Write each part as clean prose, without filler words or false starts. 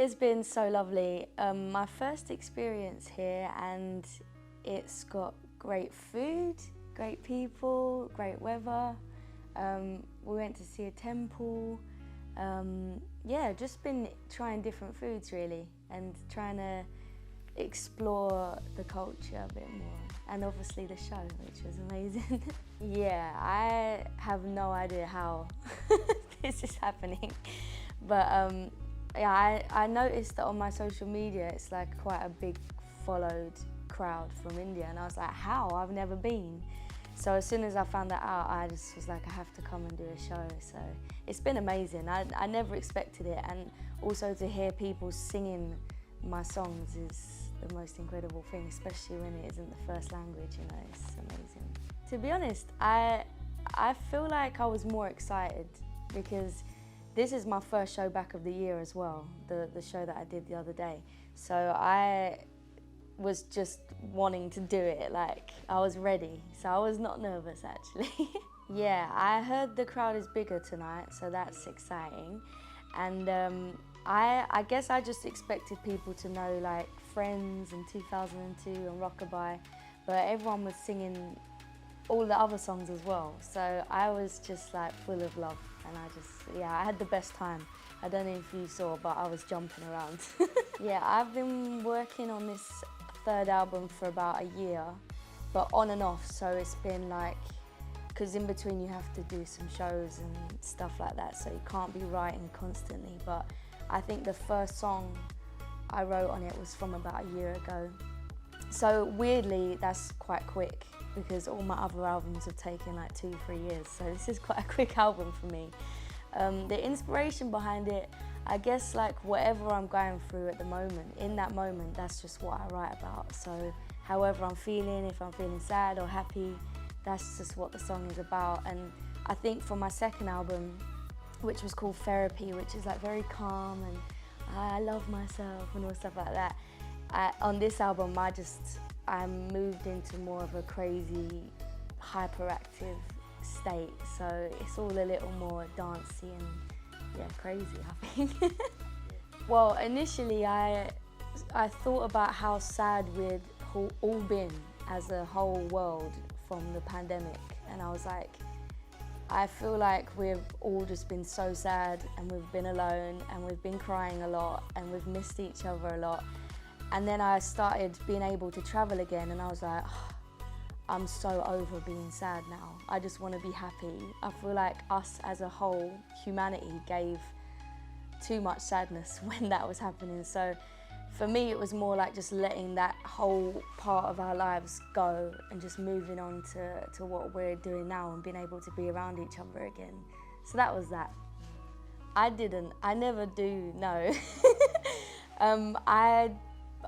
India's been so lovely. My first experience here, and it's got great food, great people, great weather. We went to see a temple. Yeah, just been trying different foods really, and trying to explore the culture a bit more. And obviously the show, which was amazing. Yeah, I have no idea how this is happening. But yeah, I noticed that on my social media, it's like quite a big followed crowd from India. And I was like, how? I've never been. So as soon as I found that out, I just was like, I have to come and do a show. So it's been amazing. I never expected it. And also to hear people singing my songs is the most incredible thing, especially when it isn't the first language, you know, it's amazing. To be honest, I feel like I was more excited because this is my first show back of the year as well, the show that I did the other day. So I was just wanting to do it, like I was ready. So I was not nervous actually. Yeah, I heard the crowd is bigger tonight, so that's exciting. And I guess I just expected people to know like Friends and 2002 and Rockabye, but everyone was singing all the other songs as well. So I was just like full of love, and I had the best time. I don't know if you saw, but I was jumping around. Yeah, I've been working on this third album for about a year, but on and off, so it's been like, because in between you have to do some shows and stuff like that, so you can't be writing constantly. But I think the first song I wrote on it was from about a year ago. So weirdly, that's quite quick because all my other albums have taken like 2-3 years. So this is quite a quick album for me. The inspiration behind it, I guess like whatever I'm going through at the moment, in that moment, that's just what I write about. So however I'm feeling, if I'm feeling sad or happy, that's just what the song is about. And I think for my second album, which was called Therapy, which is like very calm and I love myself and all stuff like that. On this album, I moved into more of a crazy, hyperactive state. So it's all a little more dancey and yeah, crazy, I think. Well, initially I thought about how sad we'd all been as a whole world from the pandemic, and I was like, I feel like we've all just been so sad, and we've been alone, and we've been crying a lot, and we've missed each other a lot. And then I started being able to travel again, and I was like, oh, I'm so over being sad now. I just want to be happy. I feel like us as a whole, humanity, gave too much sadness when that was happening. So for me, it was more like just letting that whole part of our lives go and just moving on to what we're doing now and being able to be around each other again. So that was that. I never do, no.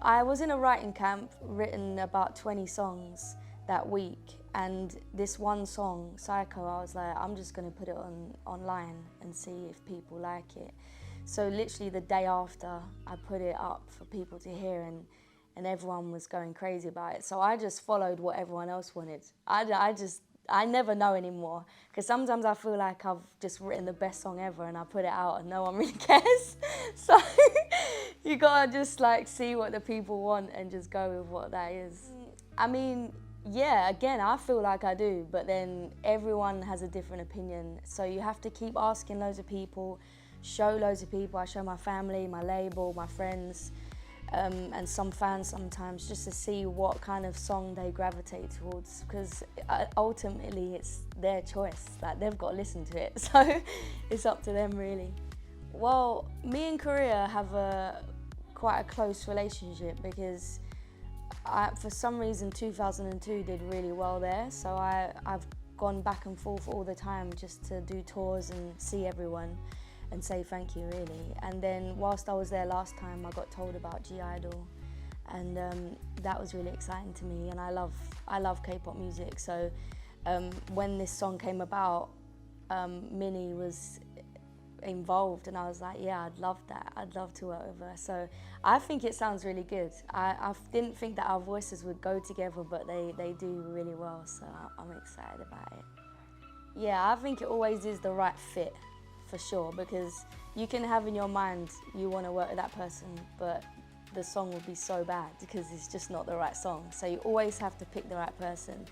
I was in a writing camp, written about 20 songs that week, and this one song, Psycho, I was like, I'm just gonna put it online and see if people like it. So literally the day after, I put it up for people to hear, and everyone was going crazy about it. So I just followed what everyone else wanted. I never know anymore, because sometimes I feel like I've just written the best song ever and I put it out and no one really cares. So you gotta just like see what the people want and just go with what that is. I mean, yeah, again, I feel like I do, but then everyone has a different opinion. So you have to keep asking loads of people, show loads of people. I show my family, my label, my friends, and some fans sometimes, just to see what kind of song they gravitate towards, because ultimately it's their choice. Like, they've got to listen to it, so it's up to them really. Well, me and Korea have quite a close relationship because for some reason 2002 did really well there, so I've gone back and forth all the time just to do tours and see everyone and say thank you really. And then whilst I was there last time, I got told about I-DLE, and that was really exciting to me, and I love K-pop music. So when this song came about, Minnie was involved, and I was like, yeah, I'd love that. I'd love to work with her. So I think it sounds really good. I didn't think that our voices would go together, but they do really well, so I'm excited about it. Yeah, I think it always is the right fit for sure, because you can have in your mind you want to work with that person, but the song will be so bad because it's just not the right song. So you always have to pick the right person.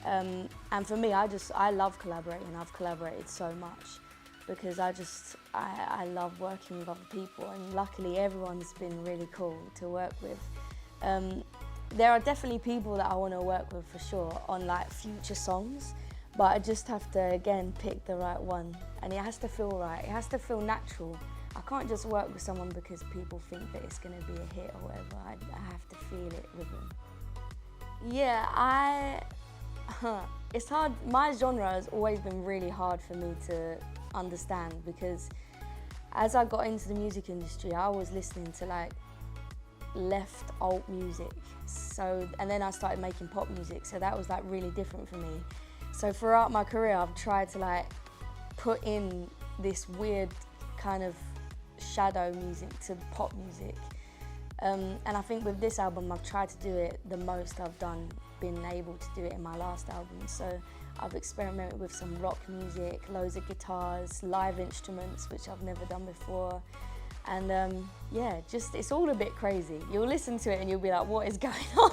And for me, I love collaborating. I've collaborated so much because I love working with other people, and luckily everyone's been really cool to work with. There are definitely people that I want to work with for sure on like future songs, but I just have to again pick the right one, and it has to feel right. It has to feel natural. I can't just work with someone because people think that it's going to be a hit or whatever. I have to feel it with them. Yeah, it's hard. My genre has always been really hard for me to understand because as I got into the music industry, I was listening to like left alt music. And then I started making pop music, so that was like really different for me. So throughout my career, I've tried to like put in this weird kind of shadow music to pop music. And I think with this album, I've tried to do it the most I've been able to do it in my last album. So I've experimented with some rock music, loads of guitars, live instruments, which I've never done before. And yeah, it's all a bit crazy. You'll listen to it and you'll be like, what is going on?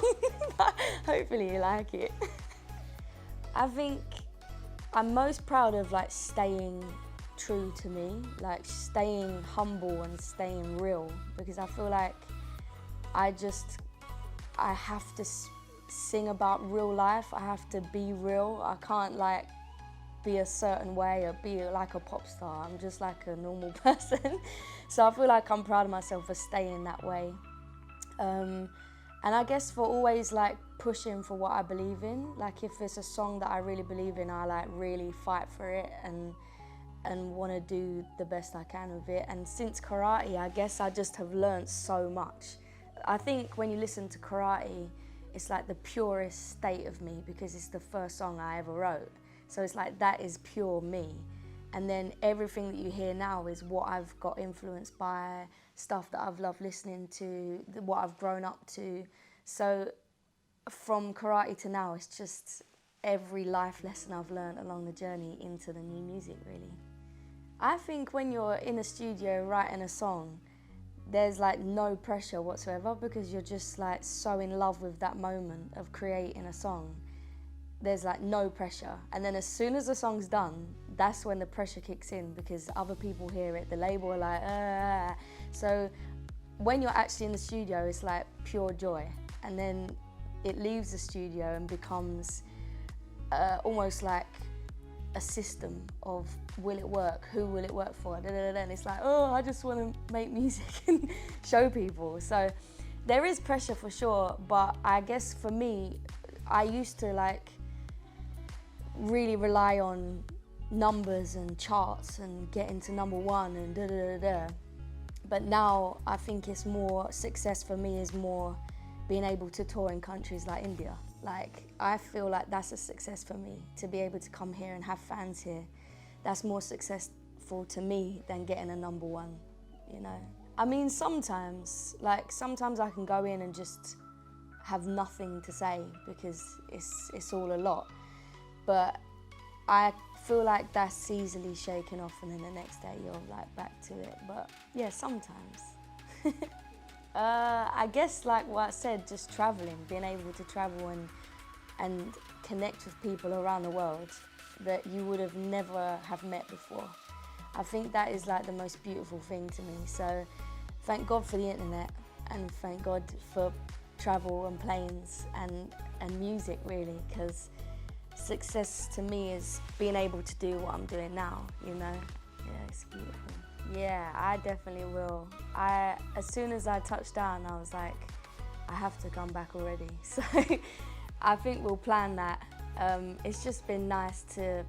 But hopefully you like it. I think I'm most proud of like staying true to me, like staying humble and staying real, because I feel like I have to sing about real life. I have to be real. I can't like be a certain way or be like a pop star. I'm just like a normal person. So I feel like I'm proud of myself for staying that way. And I guess for always like pushing for what I believe in. Like if it's a song that I really believe in, I like really fight for it and want to do the best I can with it. And since karate, I guess I just have learned so much. I think when you listen to karate, it's like the purest state of me because it's the first song I ever wrote. So it's like that is pure me. And then everything that you hear now is what I've got influenced by, stuff that I've loved listening to, what I've grown up to. So from karate to now, it's just every life lesson I've learned along the journey into the new music, really. I think when you're in a studio writing a song, there's like no pressure whatsoever because you're just like so in love with that moment of creating a song. There's like no pressure. And then as soon as the song's done, that's when the pressure kicks in because other people hear it, the label are like, ah. So when you're actually in the studio, it's like pure joy. And then it leaves the studio and becomes almost like a system of will it work, who will it work for, and it's like, oh, I just want to make music and show people. So there is pressure for sure, but I guess for me, I used to like really rely on numbers and charts and getting to #1 and But now I think it's more, success for me is more being able to tour in countries like India. Like, I feel like that's a success for me, to be able to come here and have fans here. That's more successful to me than getting a #1, you know? I mean, sometimes I can go in and just have nothing to say because it's all a lot. But I feel like that's easily shaken off and then the next day you're like back to it. But yeah, sometimes. I guess like what I said, just traveling, being able to travel and connect with people around the world that you would have never have met before. I think that is like the most beautiful thing to me. So thank God for the internet and thank God for travel and planes and music really, because success to me is being able to do what I'm doing now, you know? Yeah, it's beautiful. Yeah, I definitely will. As soon as I touched down, I was like, I have to come back already. So I think we'll plan that. It's just been nice to,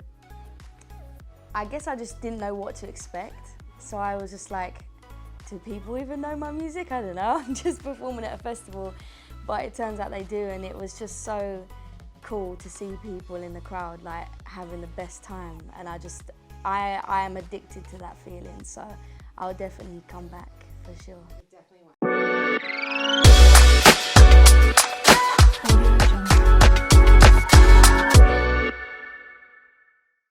I guess I just didn't know what to expect. So I was just like, do people even know my music? I don't know, I'm just performing at a festival. But it turns out they do, and it was just so cool to see people in the crowd like having the best time. And I am addicted to that feeling, so I'll definitely come back for sure.